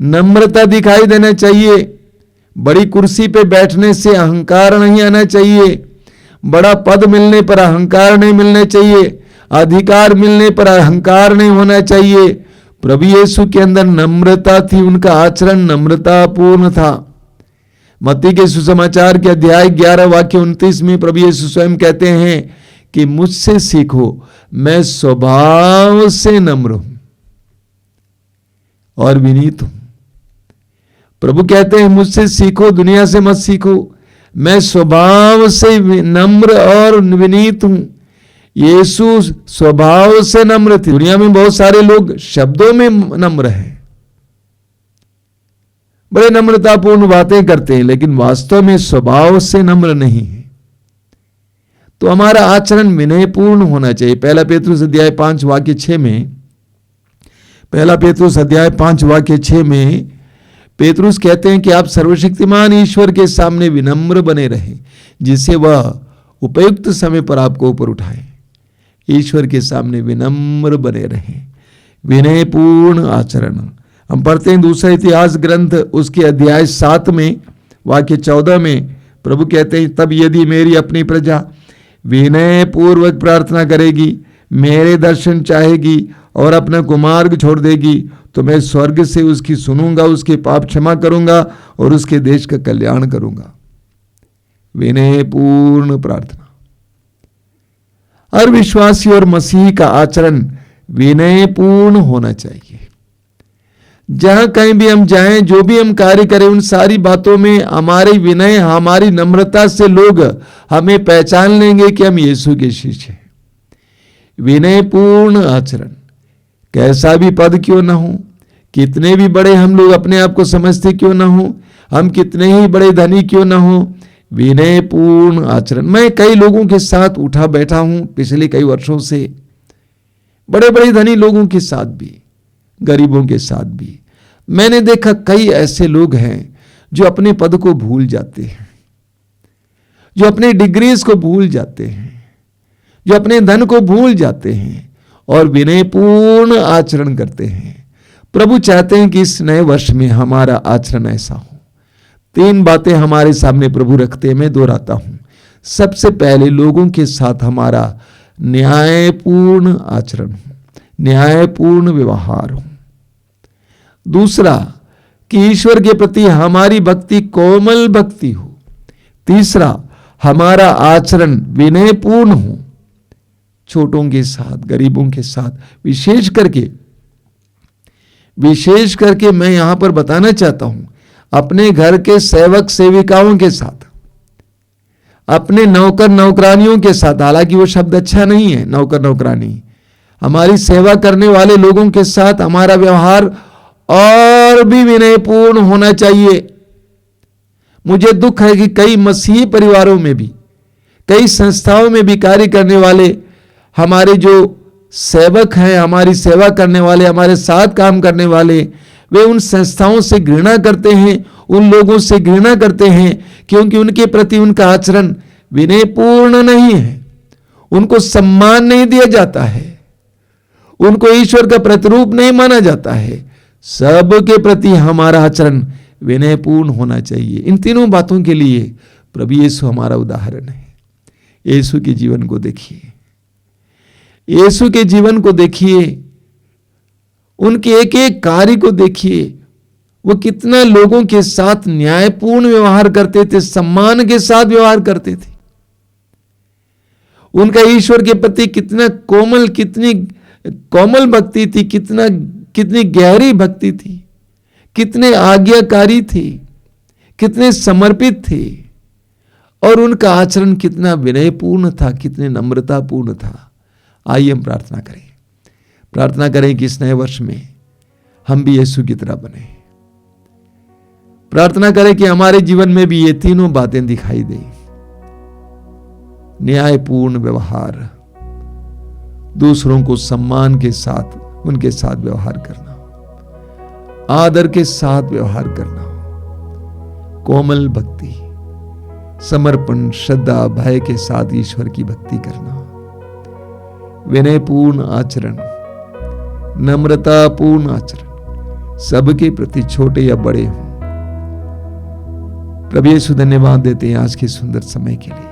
नम्रता दिखाई देना चाहिए। बड़ी कुर्सी पे बैठने से अहंकार नहीं आना चाहिए, बड़ा पद मिलने पर अहंकार नहीं मिलना चाहिए, अधिकार मिलने पर अहंकार नहीं होना चाहिए। प्रभु यीशु के अंदर नम्रता थी, उनका आचरण नम्रतापूर्ण था। मत्ती के सुसमाचार के अध्याय 11 वाक्य 29 में प्रभु यीशु स्वयं कहते हैं कि मुझसे सीखो, मैं स्वभाव से नम्र हूं और विनीत हूं। प्रभु कहते हैं मुझसे सीखो, दुनिया से मत सीखो, मैं स्वभाव से नम्र और विनीत हूं। यीशु स्वभाव से नम्र थे। दुनिया में बहुत सारे लोग शब्दों में नम्र हैं, बड़े नम्रतापूर्ण बातें करते हैं, लेकिन वास्तव में स्वभाव से नम्र नहीं है। तो हमारा आचरण विनयपूर्ण होना चाहिए। पहला पेतरुस अध्याय 5 वाक्य 6 में, पहला पेतरुस अध्याय 5 वाक्य 6 में पेतरुस कहते हैं कि आप सर्वशक्तिमान ईश्वर के सामने विनम्र बने रहें, जिससे वह उपयुक्त समय पर आपको ऊपर उठाए। ईश्वर के सामने विनम्र बने रहें, विनयपूर्ण आचरण। हम पढ़ते हैं दूसरा इतिहास ग्रंथ उसके अध्याय 7 में वाक्य 14 में प्रभु कहते हैं, तब यदि मेरी अपनी प्रजा विनय पूर्वक प्रार्थना करेगी, मेरे दर्शन चाहेगी और अपना कुमार्ग छोड़ देगी, तो मैं स्वर्ग से उसकी सुनूंगा, उसके पाप क्षमा करूंगा और उसके देश का कल्याण करूंगा। विनयपूर्ण प्रार्थना। हर विश्वासी और मसीही का आचरण विनयपूर्ण होना चाहिए। जहां कहीं भी हम जाएं, जो भी हम कार्य करें, उन सारी बातों में हमारी विनय, हमारी नम्रता से लोग हमें पहचान लेंगे कि हम यीशु के शिष्य हैं। विनयपूर्ण आचरण, कैसा भी पद क्यों ना हो, कितने भी बड़े हम लोग अपने आप को समझते क्यों ना हो, हम कितने ही बड़े धनी क्यों ना हो, विनयपूर्ण आचरण। मैं कई लोगों के साथ उठा बैठा हूं पिछले कई वर्षों से, बड़े बड़े धनी लोगों के साथ भी, गरीबों के साथ भी। मैंने देखा कई ऐसे लोग हैं जो अपने पद को भूल जाते हैं, जो अपने डिग्रीज को भूल जाते हैं, जो अपने धन को भूल जाते हैं और विनयपूर्ण आचरण करते हैं। प्रभु चाहते हैं कि इस नए वर्ष में हमारा आचरण ऐसा हो। 3 बातें हमारे सामने प्रभु रखते हैं, मैं दोहराता हूं। सबसे पहले लोगों के साथ हमारा न्यायपूर्ण आचरण हो, न्यायपूर्ण व्यवहार हो। दूसरा कि ईश्वर के प्रति हमारी भक्ति कोमल भक्ति हो। तीसरा, हमारा आचरण विनयपूर्ण हो, छोटों के साथ, गरीबों के साथ। विशेष करके मैं यहां पर बताना चाहता हूं, अपने घर के सेवक सेविकाओं के साथ, अपने नौकर नौकरानियों के साथ। हालांकि वो शब्द अच्छा नहीं है, नौकर नौकरानी, हमारी सेवा करने वाले लोगों के साथ हमारा व्यवहार और भी विनयपूर्ण होना चाहिए। मुझे दुख है कि कई मसीही परिवारों में भी, कई संस्थाओं में भी कार्य करने वाले हमारे जो सेवक हैं, हमारी सेवा करने वाले, हमारे साथ काम करने वाले, वे उन संस्थाओं से घृणा करते हैं, उन लोगों से घृणा करते हैं, क्योंकि उनके प्रति उनका आचरण विनयपूर्ण नहीं है, उनको सम्मान नहीं दिया जाता है, उनको ईश्वर का प्रतिरूप नहीं माना जाता है। सबके प्रति हमारा आचरण विनयपूर्ण होना चाहिए। इन तीनों बातों के लिए प्रभु यीशु हमारा उदाहरण है। यीशु के जीवन को देखिए, यीशु के जीवन को देखिए, उनके एक एक कार्य को देखिए। वो कितना लोगों के साथ न्यायपूर्ण व्यवहार करते थे, सम्मान के साथ व्यवहार करते थे। उनका ईश्वर के प्रति कितना कोमल, कितनी कोमल भक्ति थी, कितनी गहरी भक्ति थी, कितने आज्ञाकारी थे, कितने समर्पित थे, और उनका आचरण कितना विनयपूर्ण था, कितने नम्रतापूर्ण था। आइए हम प्रार्थना करें कि इस नए वर्ष में हम भी यीशु की तरह बने। प्रार्थना करें कि हमारे जीवन में भी ये तीनों बातें दिखाई दें। न्यायपूर्ण व्यवहार, दूसरों को सम्मान के साथ उनके साथ व्यवहार करना, आदर के साथ व्यवहार करना, कोमल भक्ति, समर्पण, श्रद्धा, भय के साथ ईश्वर की भक्ति करना, विनयपूर्ण आचरण, नम्रतापूर्ण आचरण, सबके प्रति छोटे या बड़े हों। प्रभु यीशु धन्यवाद देते हैं आज के सुंदर समय के लिए।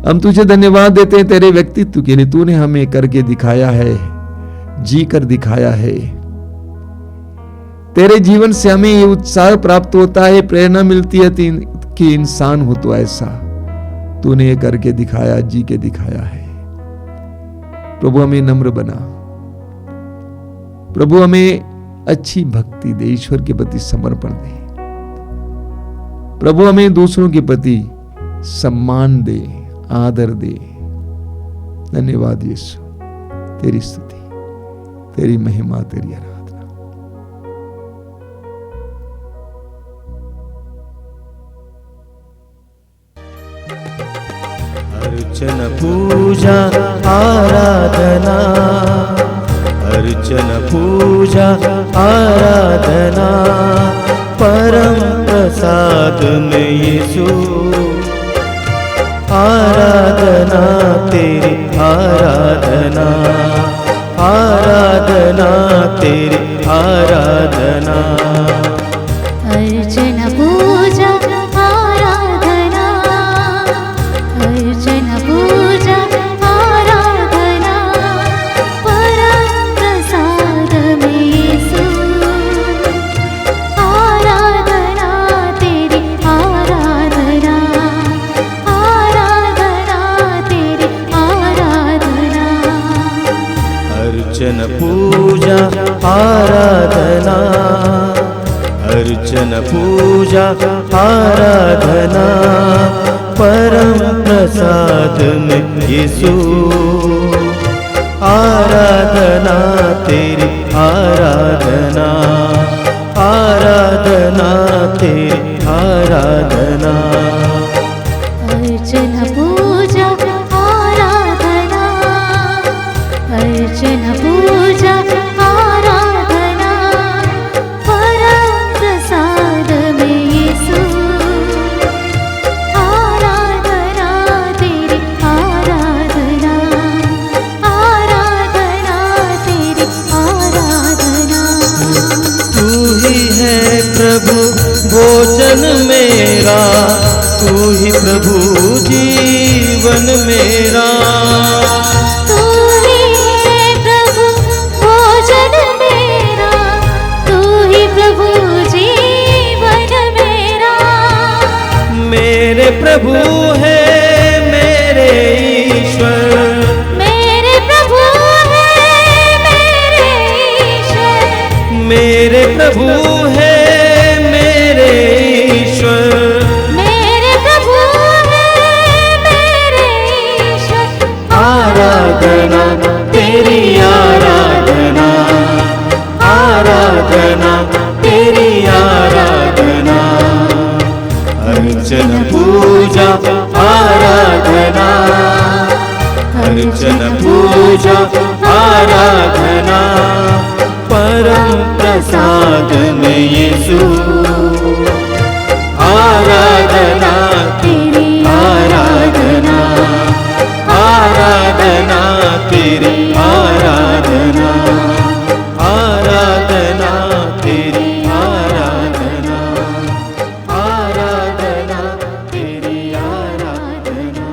हम तुझे धन्यवाद देते हैं तेरे व्यक्तित्व के लिए। तूने हमें करके दिखाया है, जी कर दिखाया है। तेरे जीवन से हमें ये उत्साह प्राप्त होता है, प्रेरणा मिलती है कि इंसान हो तो ऐसा, तूने ये करके दिखाया, जी के दिखाया है। प्रभु हमें नम्र बना, प्रभु हमें अच्छी भक्ति दे, ईश्वर के प्रति समर्पण दे, प्रभु हमें दूसरों के प्रति सम्मान दे, आदर दे। धन्यवाद यीशु, तेरी स्तुति, तेरी महिमा, तेरी आराधना। अर्चन पूजा आराधना, अर्चन पूजा आराधना, परम प्रसाद में यीशु, आराधना तेरी आराधना, आराधना तेरी आराधना। अर्चन पूजा आराधना, अर्चन पूजा आराधना, परम प्रसाद में यीशु, आराधना तेरी आराधना, आराधना तेरी आराधना। अर्चन पूजा आराधना, अर्चन पूजा आराधना, परम प्रसाद में यीशु, आराधना तेरी आराधना, आराधना तेरी आराधना। अर्चन पूजा आराधना, अर्चन पूजा आराधना, परम प्रसाद में यीशु, आराधना तेरी आराधना, आराधना तेरी आराधना। तू ही है प्रभु भोजन मेरा, तू ही प्रभु जीवन मेरा, तू ही है प्रभु भोजन मेरा, तू ही प्रभु जीवन मेरा। मेरे प्रभु है मेरे ईश्वर, मेरे प्रभु है मेरे ईश्वर, मेरे प्रभु है मेरे ईश्वर, मेरे प्रभु है मेरे ईश्वर। आराधना तेरी आराधना, आराधना तेरी आराधना। अर्चन पूजा आराधना, अर्चन पूजा आराधना, परम प्रसाद में यीशु, आराधना तेरी आराधना, आराधना तेरी आराधना, आराधना तेरी आराधना, आराधना तेरी आराधना।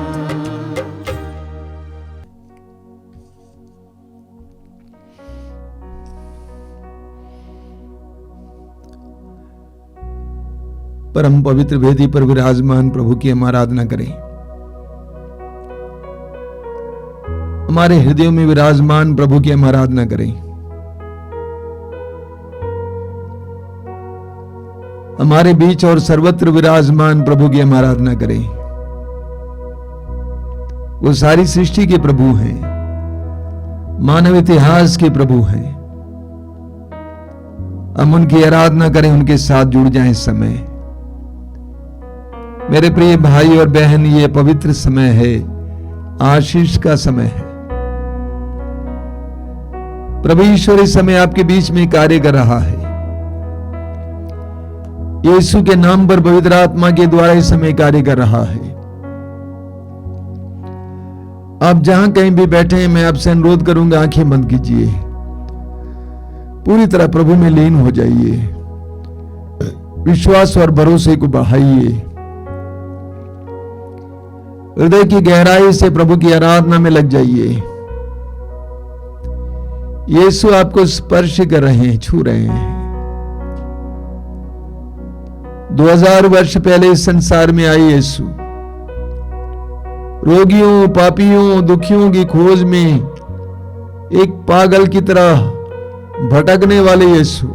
परम पवित्र वेदी पर विराजमान प्रभु की हम आराधना करें। हमारे हृदयों में विराजमान प्रभु की हम आराधना करें। हमारे बीच और सर्वत्र विराजमान प्रभु की हम आराधना करें। वो सारी सृष्टि के प्रभु हैं, मानव इतिहास के प्रभु हैं। हम उनकी आराधना करें, उनके साथ जुड़ जाएं इस समय। मेरे प्रिय भाई और बहन, ये पवित्र समय है, आशीष का समय है। प्रभु ईश्वर इस समय आपके बीच में कार्य कर रहा है। यीशु के नाम पर पवित्र आत्मा के द्वारा इस समय कार्य कर रहा है। आप जहां कहीं भी बैठे हैं, मैं आपसे अनुरोध करूंगा, आंखें बंद कीजिए, पूरी तरह प्रभु में लीन हो जाइए, विश्वास और भरोसे को बढ़ाइए, हृदय की गहराई से प्रभु की आराधना में लग जाइए। यीशु आपको स्पर्श कर रहे हैं, छू रहे हैं। 2000 वर्ष पहले इस संसार में आई यीशु, रोगियों, पापियों, दुखियों की खोज में एक पागल की तरह भटकने वाले यीशु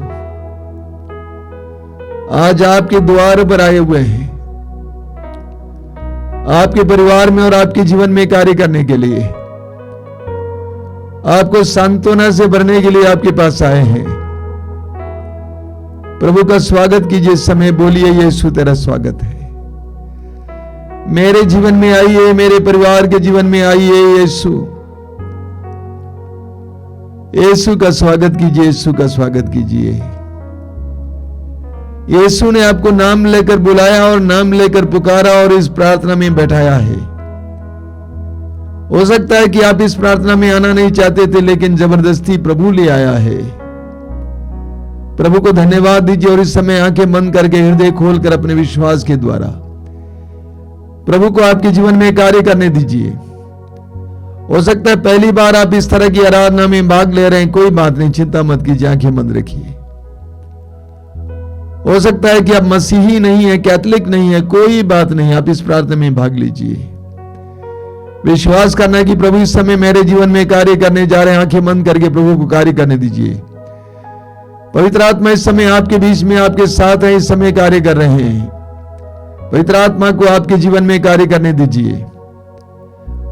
आज आपके द्वार पर आए हुए हैं, आपके परिवार में और आपके जीवन में कार्य करने के लिए, आपको सांत्वना से भरने के लिए आपके पास आए हैं। प्रभु का स्वागत कीजिए। इस समय बोलिए, यीशु तेरा स्वागत है, मेरे जीवन में आइए, मेरे परिवार के जीवन में आइए। यीशु, यीशु का स्वागत कीजिए, यीशु का स्वागत कीजिए। यीशु ने आपको नाम लेकर बुलाया और नाम लेकर पुकारा और इस प्रार्थना में बैठाया है। हो सकता है कि आप इस प्रार्थना में आना नहीं चाहते थे, लेकिन जबरदस्ती प्रभु ले आया है। प्रभु को धन्यवाद दीजिए और इस समय आंखें बंद करके हृदय खोलकर अपने विश्वास के द्वारा प्रभु को आपके जीवन में कार्य करने दीजिए। हो सकता है पहली बार आप इस तरह की आराधना में भाग ले रहे हैं, कोई बात नहीं, चिंता मत कीजिए, आंखें बंद रखिए। हो सकता है कि आप मसीही नहीं है, कैथोलिक नहीं है, कोई बात नहीं, आप इस प्रार्थना में भाग लीजिए। विश्वास करना है कि प्रभु इस समय मेरे जीवन में कार्य करने जा रहे हैं। आंखें बंद करके प्रभु को कार्य करने दीजिए। पवित्र आत्मा इस समय आपके बीच में आपके साथ है, इस समय कार्य कर रहे हैं। पवित्र आत्मा को आपके जीवन में कार्य करने दीजिए।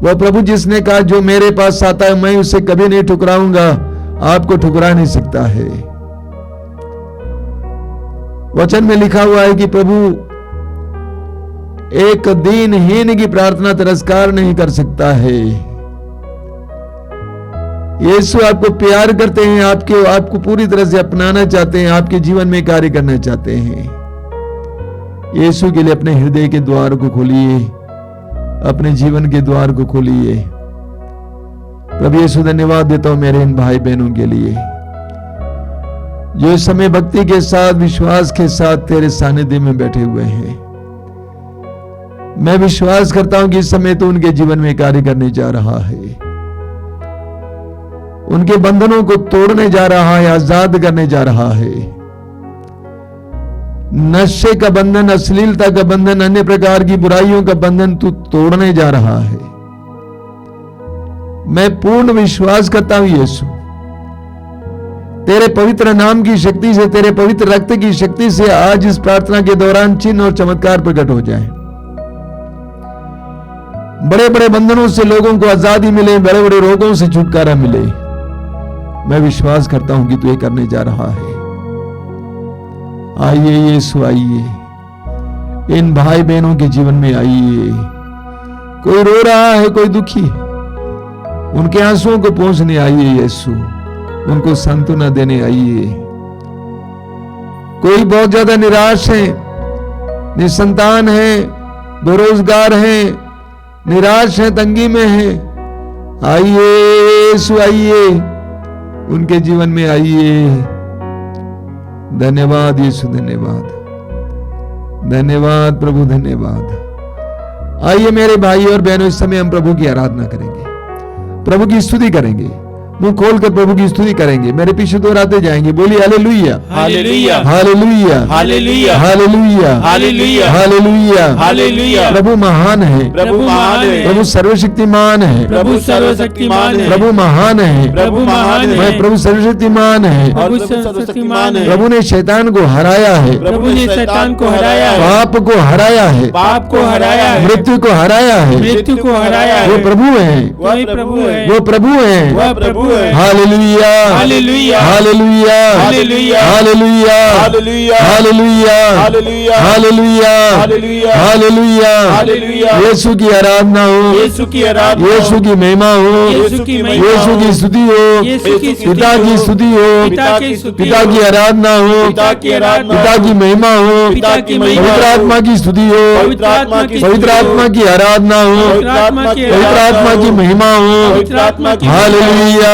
वह प्रभु जिसने कहा जो मेरे पास आता है मैं उसे कभी नहीं ठुकराऊंगा, आपको ठुकरा नहीं सकता है। वचन में लिखा हुआ है कि प्रभु एक दीनहीन की प्रार्थना तिरस्कार नहीं कर सकता है। यीशु आपको प्यार करते हैं, आपको पूरी तरह से अपनाना चाहते हैं, आपके जीवन में कार्य करना चाहते हैं। यीशु के लिए अपने हृदय के द्वार को खोलिए, अपने जीवन के द्वार को खोलिए। प्रभु यीशु, धन्यवाद देता हूं मेरे इन भाई बहनों के लिए जो इस समय भक्ति के साथ, विश्वास के साथ तेरे सानिध्य में बैठे हुए हैं। मैं विश्वास करता हूं कि इस समय तो उनके जीवन में कार्य करने जा रहा है, उनके बंधनों को तोड़ने जा रहा है, आजाद करने जा रहा है। नशे का बंधन, अश्लीलता का बंधन, अन्य प्रकार की बुराइयों का बंधन तू तोड़ने जा रहा है। मैं पूर्ण विश्वास करता हूं यीशु, तेरे पवित्र नाम की शक्ति से, तेरे पवित्र रक्त की शक्ति से आज इस प्रार्थना के दौरान चिन्ह और चमत्कार प्रकट हो जाए। बड़े बड़े बंधनों से लोगों को आजादी मिले, बड़े बड़े रोगों से छुटकारा मिले। मैं विश्वास करता हूं कि तू ये करने जा रहा है। आइए यीशु, आइए इन भाई बहनों के जीवन में आइए। कोई रो रहा है, कोई दुखी है, उनके आंसुओं को पहुंचने आइए यीशु, उनको सांत्वना देने आइए। कोई बहुत ज्यादा निराश है, निसंतान है, बेरोजगार है, निराश है, तंगी में है, आइए यीशु, आइए उनके जीवन में आइए। धन्यवाद यीशु, धन्यवाद, धन्यवाद प्रभु, धन्यवाद। आइए मेरे भाई और बहनों, इस समय हम प्रभु की आराधना करेंगे, प्रभु की स्तुति करेंगे, मुंह खोलकर प्रभु की स्तुति करेंगे। मेरे पीछे दोहराते जाएंगे, बोलिए hallelujah, hallelujah, hallelujah, hallelujah, hallelujah, hallelujah, hallelujah, hallelujah. प्रभु महान है, प्रभु महान है, प्रभु सर्वशक्तिमान है, प्रभु सर्वशक्तिमान है, प्रभु महान है, प्रभु महान है, मैं प्रभु सर्वशक्तिमान है। प्रभु सर्वशक्तिमान है। प्रभु ने शैतान को हराया है, प्रभु ने शैतान को हराया है, पाप को हराया है, पाप को हराया है, मृत्यु को हराया है। मृत्यु को हराया है। वो प्रभु है, वह प्रभु है, वो प्रभु है। वह प्रभु है। Hallelujah, hallelujah, hallelujah, hallelujah, hallelujah, hallelujah, hallelujah, hallelujah, hallelujah, hallelujah, hallelujah, hallelujah. Yeshu की आराधना हो, यीशु की आराधना, यीशु की महिमा हो, यीशु की महिमा, यीशु की स्तुति हो, यीशु की स्तुति पिता की हो, स्तुति हो, पिता की स्तुति पिता हो, की आराधना हो, पिता की आराधना, पिता की महिमा हो, पिता की महिमा, पवित्र आत्मा की स्तुति हो, पवित्र आत्मा की पवित्र आत्मा की आराधना हो, पवित्र आत्मा की पवित्र आत्मा की महिमा हो। पवित्र आत्मा की हालेलुया,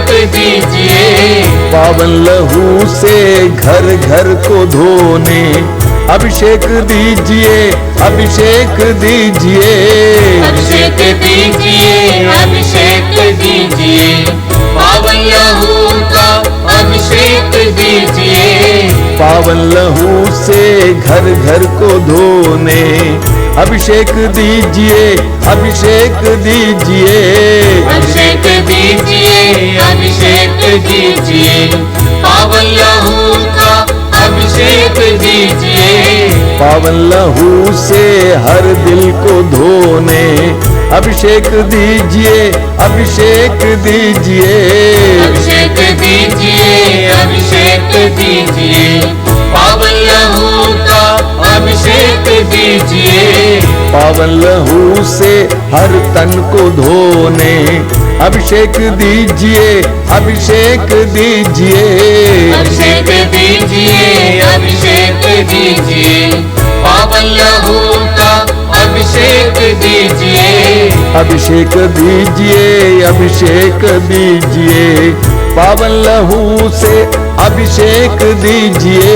अभिषेक दीजिए। पावन लहू से घर घर को धोने अभिषेक दीजिए, अभिषेक दीजिए। अभिषेक दीजिए, अभिषेक दीजिए। पावन लहू का अभिषेक दीजिए। पावन लहू से घर घर को धोने अभिषेक दीजिए, अभिषेक दीजिए। अभिषेक दीजिए, अभिषेक दीजिए। पावन लहू का अभिषेक दीजिए। पावन लहू से हर दिल को धोने अभिषेक दीजिए, अभिषेक दीजिए। अभिषेक दीजिए, अभिषेक दीजिए। पावन लहू का अभिषेक दीजिए। पावन लहू से हर तन को धोने अभिषेक दीजिए, अभिषेक दीजिए। अभिषेक दीजिए, अभिषेक दीजिए। पावन लहू का अभिषेक दीजिए। अभिषेक दीजिए, अभिषेक दीजिए। पावन लहू से अभिषेक दीजिए।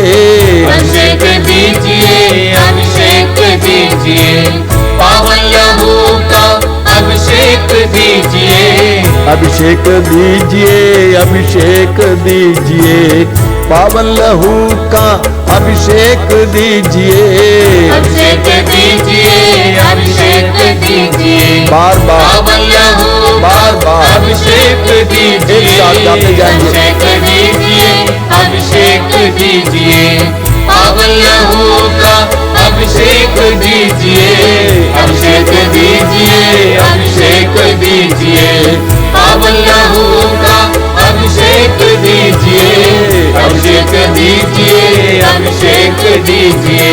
अभिषेक दीजिए, अभिषेक दीजिए। पावन लहू का अभिषेक दीजिए। अभिषेक दीजिए, अभिषेक दीजिए। पावन लहू का अभिषेक दीजिए। अभिषेक दीजिए, अभिषेक दीजिए। बार बार पावन लहू बार बार अभिषेक दीजिए। एक साथ गाते जाएंगे। अभिषेक दीजिए, अभिषेक दीजिए। पावन लहू का अभिषेक दीजिए। अभिषेक दीजिए, अभिषेक दीजिए। पावन लहू का अभिषेक दीजिए। अभिषेक दीजिए, अभिषेक दीजिए।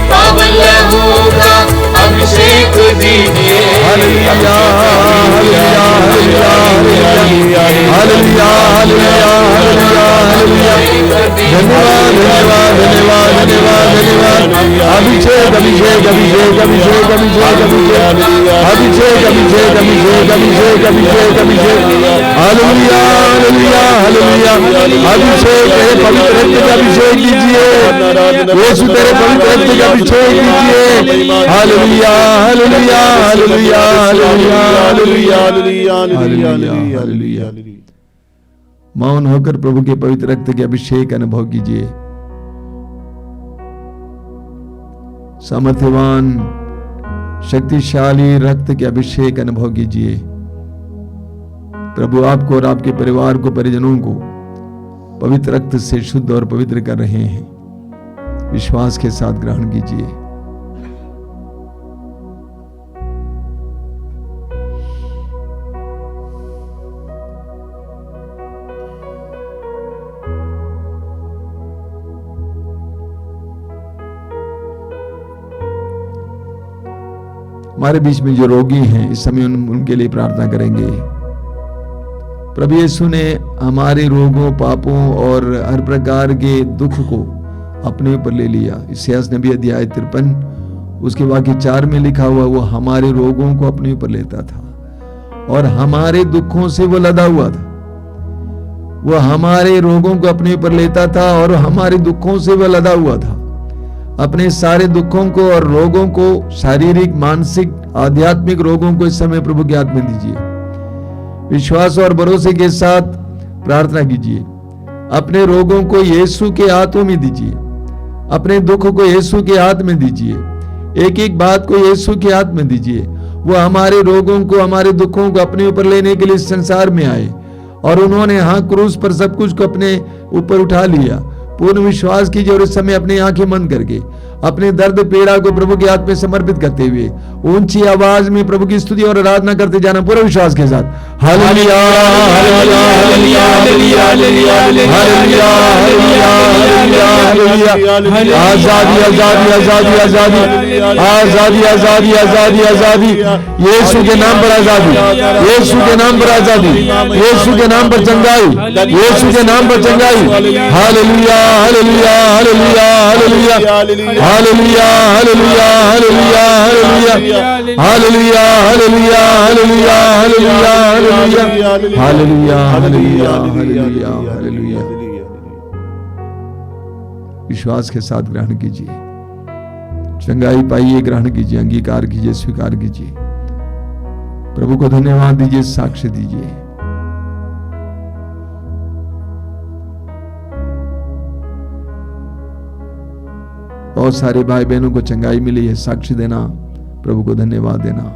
पावन लहू का अभिषेक दीजिए। Hallelujah, hallelujah, hallelujah, hallelujah, hallelujah, hallelujah, hallelujah. धन्यवाद, धन्यवाद, धन्यवाद, धन्यवाद, धन्यवाद। अभिषेक, अभिषेक, अभिषेक, अभिषेक, अभिषेक, अभिषेक, अभिषेक, अभिषेक, अभिषेक, अभिषेक, अभिषेक। Hallelujah, hallelujah, hallelujah. अभिषेक तेरे पवित्र रक्त का अभिषेक कीजिए। यीशु तेरे पवित्र रक्त का अभिषेक कीजिए। Hallelujah, hallelujah, hallelujah, hallelujah, hallelujah, hallelujah, hallelujah. मौन होकर प्रभु के पवित्र रक्त के अभिषेक अनुभव कीजिए। सामर्थ्यवान शक्तिशाली रक्त के अभिषेक अनुभव कीजिए। प्रभु आपको और आपके परिवार को, परिजनों को पवित्र रक्त से शुद्ध और पवित्र कर रहे हैं। विश्वास के साथ ग्रहण कीजिए। हमारे बीच में जो रोगी हैं इस समय उनके लिए प्रार्थना करेंगे। प्रभु यीशु ने हमारे रोगों, पापों और हर प्रकार के दुख को अपने ऊपर ले लिया। इसायास नबी अध्याय 53 उसके वाक्य 4 में लिखा हुआ, वो हमारे रोगों को अपने ऊपर लेता था और हमारे दुखों से वो लदा हुआ था। वो हमारे रोगों को अपने ऊपर लेता था और हमारे दुखों से वो लदा हुआ था। अपने सारे दुखों को और रोगों को, शारीरिक, मानसिक, आध्यात्मिक रोगों को इस समय प्रभु के हाथ में दीजिए। विश्वास और भरोसे के साथ प्रार्थना कीजिए। अपने रोगों को यीशु के हाथों में दीजिए। अपने दुख को यीशु के हाथ में दीजिए। एक एक बात को यीशु के हाथ में दीजिए। वो हमारे रोगों को, हमारे दुखों को अपने ऊपर लेने के लिए इस संसार में आए और उन्होंने क्रूस पर सब कुछ को अपने ऊपर उठा लिया। पूर्ण विश्वास कीजिए और इस समय अपनी आंखें बंद करके अपने दर्द पीड़ा को प्रभु के हाथ में समर्पित करते हुए ऊंची आवाज में प्रभु की स्तुति और आराधना करते जाना पूरे विश्वास के साथ। Hallelujah, hallelujah, hallelujah, hallelujah, hallelujah, hallelujah, hallelujah. आजादी, आजादी, आजादी, आजादी, आजादी, आजादी, आजादी, आजादी। यीशु के नाम पर आजादी, यीशु के नाम पर आजादी, यीशु के नाम पर चंगाई, यीशु के नाम पर चंगाई। Hallelujah, hallelujah, hallelujah, hallelujah, hallelujah, hallelujah, hallelujah, hallelujah, hallelujah, hallelujah, hallelujah, hallelujah, hallelujah hallelujah, hallelujah hallelujah hallelujah, hallelujah hallelujah. विश्वास के साथ ग्रहण कीजिए, चंगाई पाइए, ग्रहण कीजिए, अंगीकार कीजिए, स्वीकार कीजिए, प्रभु को धन्यवाद दीजिए, साक्ष्य दीजिए। बहुत सारे भाई बहनों को चंगाई मिली है, साक्ष्य देना, प्रभु को धन्यवाद देना।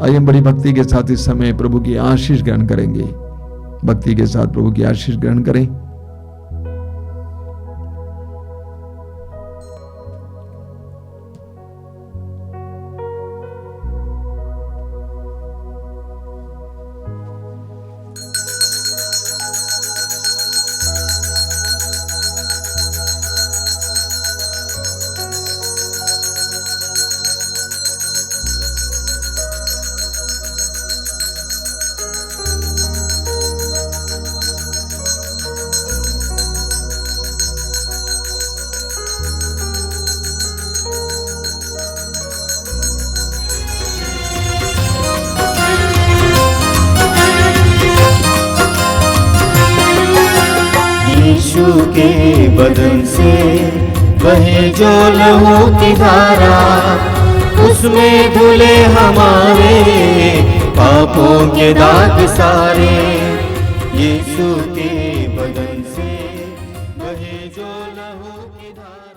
आइए हम बड़ी भक्ति के साथ इस समय प्रभु की आशीष ग्रहण करेंगे। भक्ति के साथ प्रभु की आशीष ग्रहण करें। यीशु के बदन से बहे जो लहू की धारा, उसमें धुले हमारे पापों के दाग सारे। यीशु के बदन से बहे जो लहू की धारा।